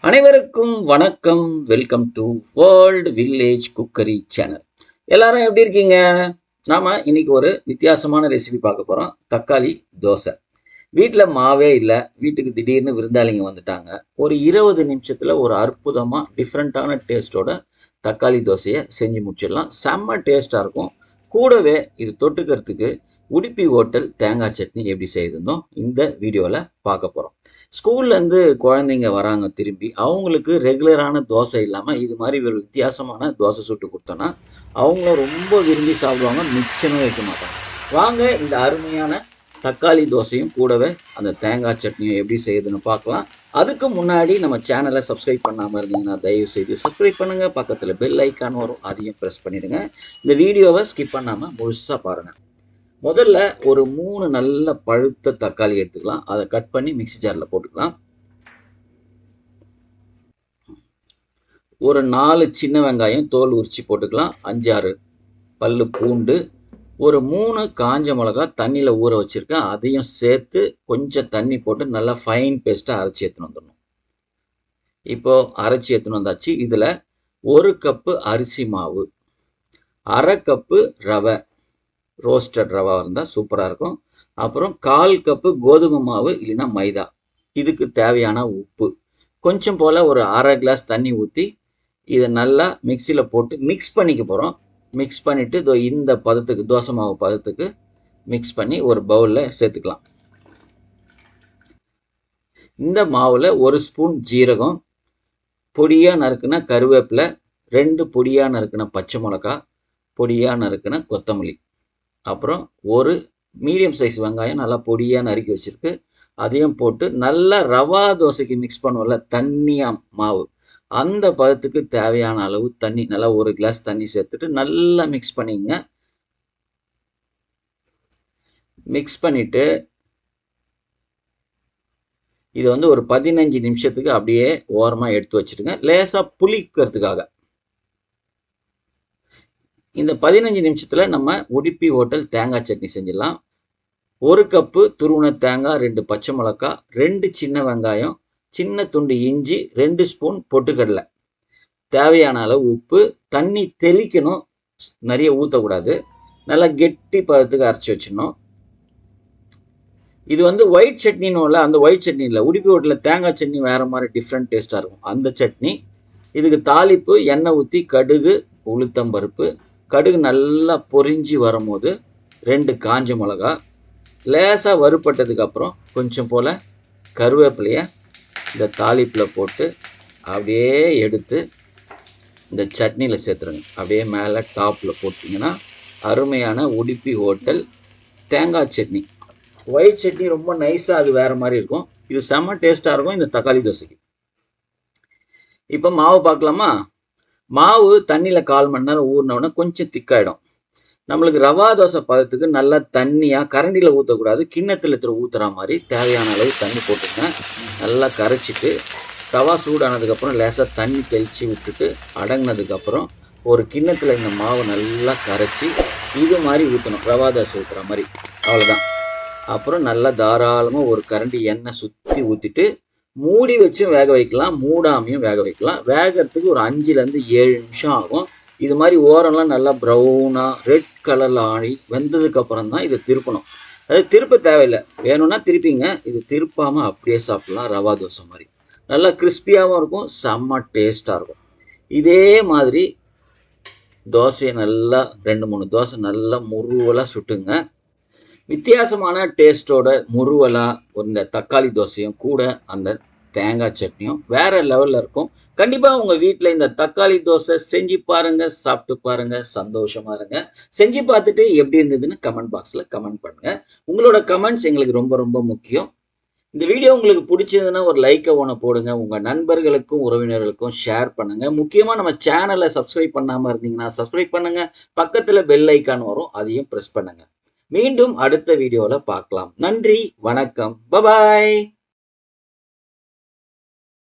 அனைவருக்கும் வணக்கம். Welcome to world village cookery channel. எல்லாரும் எப்படி இருக்கீங்க? நாம இன்னைக்கு ஒரு வித்தியாசமான ரெசிபி பார்க்க போறோம். தக்காளி தோசை. வீட்டில் மாவே இல்லை, வீட்டுக்கு திடீர்னு விருந்தாளிங்க வந்துட்டாங்க. ஒரு 20 நிமிஷத்துல ஒரு அற்புதமா டிஃப்ரெண்ட்டான டேஸ்டோட தக்காளி தோசையை செஞ்சு முடிச்சிடலாம். செம்ம டேஸ்டா இருக்கும். கூடவே இது தொட்டுக்கிறதுக்கு உடுப்பி ஹோட்டல் தேங்காய் சட்னி எப்படி செய்யுதுன்னோ இந்த வீடியோவில் பார்க்க போகிறோம். ஸ்கூல்லேருந்து குழந்தைங்க வராங்க திரும்பி, அவங்களுக்கு ரெகுலரான தோசை இல்லாமல் இது மாதிரி ஒரு வித்தியாசமான தோசை சுட்டு கொடுத்தோன்னா அவங்களும் ரொம்ப விரும்பி சாப்பிடுவாங்க, மிச்சமே வைக்க மாட்டாங்க. வாங்க இந்த அருமையான தக்காளி தோசையும் கூடவே அந்த தேங்காய் சட்னியும் எப்படி செய்யுதுன்னு பார்க்கலாம். அதுக்கு முன்னாடி நம்ம சேனலை சப்ஸ்கிரைப் பண்ணாமல் இருந்தீங்கன்னா தயவு செய்து சப்ஸ்கிரைப் பண்ணுங்கள். பக்கத்தில் பெல் ஐக்கான் வரும், அதையும் ப்ரெஸ் பண்ணிவிடுங்க. இந்த வீடியோவை ஸ்கிப் பண்ணாமல் முழுசாக பாருங்கள். முதல்ல ஒரு 3 நல்ல பழுத்த தக்காளி எடுத்துக்கலாம். அதை கட் பண்ணி மிக்ஸி ஜாரில் போட்டுக்கலாம். ஒரு 4 சின்ன வெங்காயம் தோல் உரிச்சு போட்டுக்கலாம். 5-6 பல்லு பூண்டு, ஒரு 3 காஞ்ச மிளகா தண்ணியில் ஊற வச்சுருக்கேன், அதையும் சேர்த்து கொஞ்சம் தண்ணி போட்டு நல்லா ஃபைன் பேஸ்ட்டாக அரைச்சி எடுத்துன்னு வந்துடணும். இப்போது அரைச்சி எடுத்துன்னு வந்தாச்சு. இதில் 1 கப்பு அரிசி மாவு, 1/2 கப்பு ரவை, ரோஸ்டட் ரவா இருந்தால் சூப்பராக இருக்கும். அப்புறம் 1/4 கப்பு கோதுமை மாவு இல்லைன்னா மைதா. இதுக்கு தேவையான உப்பு, கொஞ்சம் போல் ஒரு 1/2 கிளாஸ் தண்ணி ஊற்றி இதை நல்லா மிக்சியில் போட்டு மிக்ஸ் பண்ணிக்க போகிறோம். மிக்ஸ் பண்ணிவிட்டு இந்த பதத்துக்கு, தோசை மாவு பதத்துக்கு மிக்ஸ் பண்ணி ஒரு பவுலில் சேர்த்துக்கலாம். இந்த மாவில் 1 ஸ்பூன் ஜீரகம், பொடியாக நறுக்குன கருவேப்பிலை, 2 பொடியாக நறுக்குன பச்சை மிளகா, பொடியாக நறுக்குன கொத்தமல்லி, அப்புறம் ஒரு மீடியம் சைஸ் வெங்காயம் நல்லா பொடியாக நறுக்கி வச்சுருக்கு, அதையும் போட்டு நல்லா ரவா தோசைக்கு மிக்ஸ் பண்ணுவோம்ல தண்ணியாக மாவு, அந்த பதத்துக்கு தேவையான அளவு தண்ணி, நல்லா 1 கிளாஸ் தண்ணி சேர்த்துட்டு நல்லா மிக்ஸ் பண்ணிங்க. மிக்ஸ் பண்ணிவிட்டு இதை ஒரு 15 நிமிஷத்துக்கு அப்படியே ஓரமாக எடுத்து வச்சுருங்க, லேசாக புளிக்கிறதுக்காக. இந்த 15 நிமிஷத்தில் நம்ம உடுப்பி ஹோட்டல் தேங்காய் சட்னி செஞ்சிடலாம். 1 கப்பு துருவன தேங்காய், 2 பச்சை மிளகா, 2 சின்ன வெங்காயம், சின்ன துண்டு இஞ்சி, 2 ஸ்பூன் பொட்டுக்கடலை, தேவையான அளவு உப்பு, தண்ணி தெளிக்கணும், நிறைய ஊற்றக்கூடாது, நல்லா கெட்டி பதத்துக்கு அரைச்சி வச்சிடணும். இது ஒயிட் சட்னின்னு இல்லை, அந்த ஒயிட் சட்னி இல்லை, உடுப்பி ஹோட்டலில் தேங்காய் சட்னி வேறு மாதிரி டிஃப்ரெண்ட் டேஸ்ட்டாக இருக்கும் அந்த சட்னி. இதுக்கு தாளிப்பு எண்ணெய் ஊற்றி கடுகு, உளுத்தம்பருப்பு, கடுகு நல்லா பொரிஞ்சு வரும்போது 2 காஞ்ச மிளகா, லேசாக வறுப்பட்டதுக்கு அப்புறம் கொஞ்சம் போல் கருவேப்பிலையை இந்த தாளிப்பில் போட்டு அப்படியே எடுத்து இந்த சட்னியில் சேர்த்துருங்க. அப்படியே மேலே டாப்பில் போட்டிங்கன்னா அருமையான உடுப்பி ஹோட்டல் தேங்காய் சட்னி. ஒயிட் சட்னி ரொம்ப நைஸாக அது வேறு மாதிரி இருக்கும், இது செம்ம டேஸ்ட்டாக இருக்கும் இந்த தக்காளி தோசைக்கு. இப்போ மாவு பார்க்கலாமா? மாவு தண்ணியில் 1/4 மணி நேரம் ஊறினோடனே கொஞ்சம் திக்காயிடும். நம்மளுக்கு ரவா தோசை பதத்துக்கு நல்லா தண்ணியாக கரண்டியில் ஊற்றக்கூடாது, கிண்ணத்தில் ஊற்றுற மாதிரி தேவையான அளவு தண்ணி போட்டுங்க. நல்லா கரைச்சிட்டு தவா சூடானதுக்கப்புறம் லேசாக தண்ணி தெளித்து விட்டுட்டு அடங்கினதுக்கப்புறம் ஒரு கிண்ணத்தில் இந்த மாவு நல்லா கரைச்சி இது மாதிரி ஊற்றணும், ரவா தோசை ஊற்றுற மாதிரி. அவ்வளோதான். அப்புறம் நல்லா தாராளமாக ஒரு கரண்டி எண்ணெய் சுற்றி ஊற்றிட்டு மூடி வச்சும் வேக வைக்கலாம், மூடாமையும் வேக வைக்கலாம். வேகிறதுக்கு ஒரு 5லேருந்து 7 நிமிஷம் ஆகும். இது மாதிரி ஓரம்லாம் நல்லா ப்ரௌனாக ரெட் கலரில் ஆடி வெந்ததுக்கப்புறம் தான் இதை திருப்பணும். அது திருப்ப தேவையில்லை, வேணும்னா திருப்பிங்க, இது திருப்பாமல் அப்படியே சாப்பிட்லாம். ரவா தோசை மாதிரி நல்லா கிறிஸ்பியாகவும் இருக்கும், செம்ம டேஸ்ட்டாக இருக்கும். இதே மாதிரி தோசையை நல்லா 2-3 தோசை நல்லா முருவலாக சுட்டுங்க. வித்தியாசமான டேஸ்ட்டோட முருவலாக இந்த தக்காளி தோசையும் கூட அந்த தேங்காய் சட்னியும் வேறு லெவலில் இருக்கும். கண்டிப்பாக உங்கள் வீட்டில் இந்த தக்காளி தோசை செஞ்சு பாருங்கள், சாப்பிட்டு பாருங்கள், சந்தோஷமாக இருங்க. செஞ்சு பார்த்துட்டு எப்படி இருந்ததுன்னு கமெண்ட் பாக்ஸில் கமெண்ட் பண்ணுங்கள். உங்களோட கமெண்ட்ஸ் எங்களுக்கு ரொம்ப ரொம்ப முக்கியம். இந்த வீடியோ உங்களுக்கு பிடிச்சதுன்னா ஒரு லைக்கை ஒன்று போடுங்க, உங்கள் நண்பர்களுக்கும் உறவினர்களுக்கும் ஷேர் பண்ணுங்கள். முக்கியமாக நம்ம சேனலை சப்ஸ்கிரைப் பண்ணாமல் இருந்தீங்கன்னா சப்ஸ்கிரைப் பண்ணுங்கள். பக்கத்தில் பெல் ஐக்கான் வரும், அதையும் ப்ரெஸ் பண்ணுங்கள். மீண்டும் அடுத்த வீடியோவில் பார்க்கலாம். நன்றி, வணக்கம், பபாய்.